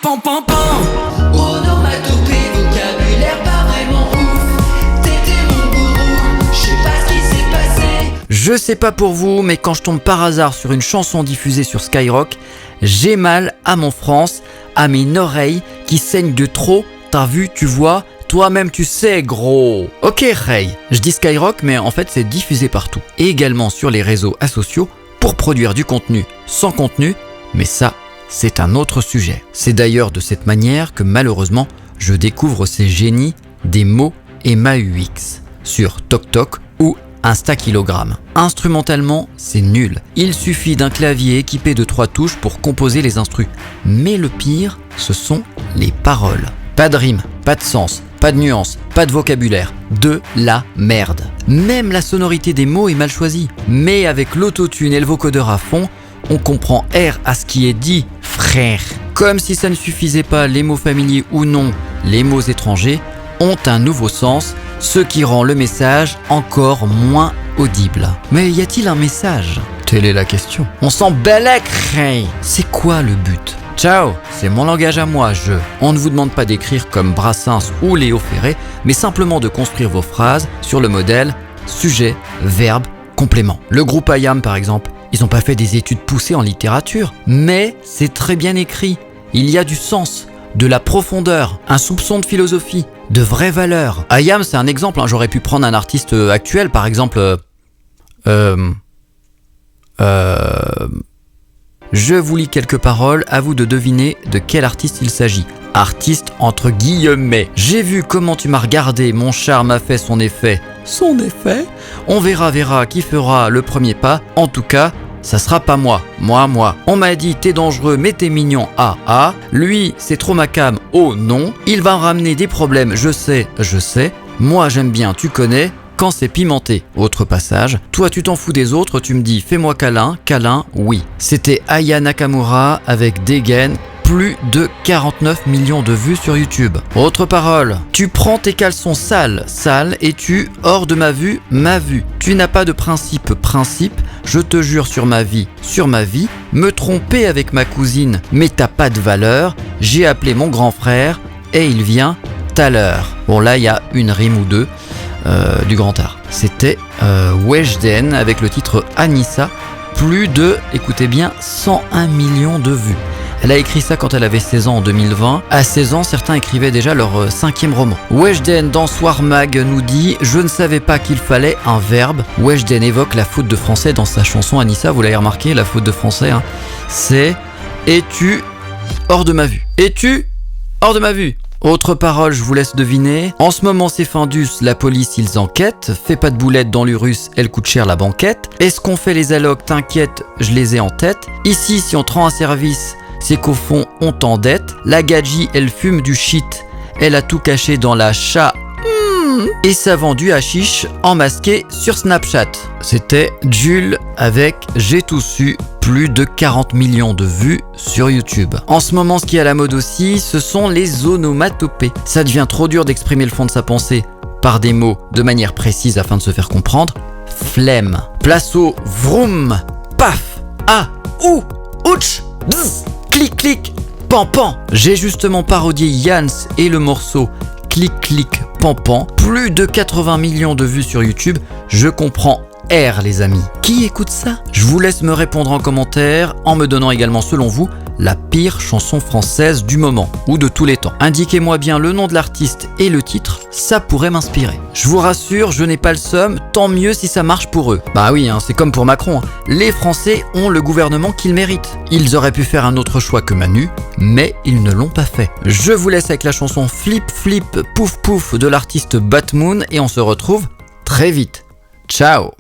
pam pam pam. Onomatopée, vocabulaire pas vraiment ouf. T'étais mon gourou, je sais pas ce qui s'est passé. Je sais pas pour vous, mais quand je tombe par hasard sur une chanson diffusée sur Skyrock, j'ai mal à mon France, à mes oreilles qui saignent de trop. T'as vu, tu vois, toi-même tu sais gros. Ok Ray, je dis Skyrock mais en fait c'est diffusé partout. Et également sur les réseaux asociaux pour produire du contenu sans contenu, mais ça c'est un autre sujet. C'est d'ailleurs de cette manière que malheureusement je découvre ces génies des mots et MAUX sur TokTok ou Instakilogramme. Instrumentalement, c'est nul. Il suffit d'un clavier équipé de 3 touches pour composer les instrus. Mais le pire, ce sont les paroles. Pas de rime, pas de sens, pas de nuance, pas de vocabulaire. De la merde. Même la sonorité des mots est mal choisie. Mais avec l'autotune et le vocodeur à fond, on comprend R à ce qui est dit, frère. Comme si ça ne suffisait pas, les mots familiers ou non, les mots étrangers ont un nouveau sens, ce qui rend le message encore moins audible. Mais y a-t-il un message ? Telle est la question. On s'en balèque. C'est quoi le but ? Ciao, c'est mon langage à moi, On ne vous demande pas d'écrire comme Brassens ou Léo Ferré, mais simplement de construire vos phrases sur le modèle sujet, verbe, complément. Le groupe IAM par exemple, ils n'ont pas fait des études poussées en littérature, mais c'est très bien écrit. Il y a du sens, de la profondeur, un soupçon de philosophie, de vraies valeurs. IAM c'est un exemple, j'aurais pu prendre un artiste actuel, par exemple... Je vous lis quelques paroles, à vous de deviner de quel artiste il s'agit. Artiste entre guillemets. J'ai vu comment tu m'as regardé, mon charme a fait son effet. Son effet ? On verra qui fera le premier pas. En tout cas, ça sera pas moi. Moi. On m'a dit t'es dangereux mais t'es mignon. Ah. Lui, c'est trop ma cam. Oh non. Il va ramener des problèmes, je sais. Moi j'aime bien, tu connais. Quand c'est pimenté. Autre passage. Toi tu t'en fous des autres, tu me dis fais-moi câlin, oui. C'était Aya Nakamura avec Degen, plus de 49 millions de vues sur YouTube. Autre parole. Tu prends tes caleçons sales, et tu, hors de ma vue, Tu n'as pas de principe, je te jure sur ma vie, me tromper avec ma cousine, mais t'as pas de valeur, j'ai appelé mon grand frère et il vient tout à l'heure. Bon là il y a une rime ou deux. Du grand art. C'était Weshden avec le titre Anissa, plus de, écoutez bien, 101 millions de vues. Elle a écrit ça quand elle avait 16 ans en 2020. À 16 ans, certains écrivaient déjà leur 5e roman. Weshden dans Soir Mag nous dit « Je ne savais pas qu'il fallait un verbe ». Weshden évoque la faute de français dans sa chanson Anissa, vous l'avez remarqué, la faute de français, c'est « Es-tu hors de ma vue ». Es-tu hors de ma vue ? Autre parole, je vous laisse deviner. En ce moment c'est Findus, la police ils enquêtent. Fais pas de boulettes dans l'Urus, elle coûte cher la banquette. Est-ce qu'on fait les allocs, t'inquiète, je les ai en tête. Ici si on te rend un service, c'est qu'au fond on t'endette. La gadji elle fume du shit, elle a tout caché dans la chat. Et ça vend du hashish emmasqué sur Snapchat. C'était Jules avec J'ai tout su, plus de 40 millions de vues sur YouTube. En ce moment, ce qui est à la mode aussi, ce sont les onomatopées. Ça devient trop dur d'exprimer le fond de sa pensée par des mots de manière précise afin de se faire comprendre. Flemme. Place au vroom, paf, ah, ou, ouch, bzz, clic, clic, pan, pan. J'ai justement parodié Yans et le morceau Clic, clic, pan, pan. Plus de 80 millions de vues sur YouTube. Je comprends R les amis. Qui écoute ça ? Je vous laisse me répondre en commentaire en me donnant également selon vous la pire chanson française du moment ou de tous les temps. Indiquez-moi bien le nom de l'artiste et le titre, ça pourrait m'inspirer. Je vous rassure, je n'ai pas le seum, tant mieux si ça marche pour eux. Bah oui, c'est comme pour Macron. Les Français ont le gouvernement qu'ils méritent. Ils auraient pu faire un autre choix que Manu, mais ils ne l'ont pas fait. Je vous laisse avec la chanson Flip Flip Pouf Pouf de l'artiste Batmoon et on se retrouve très vite. Ciao.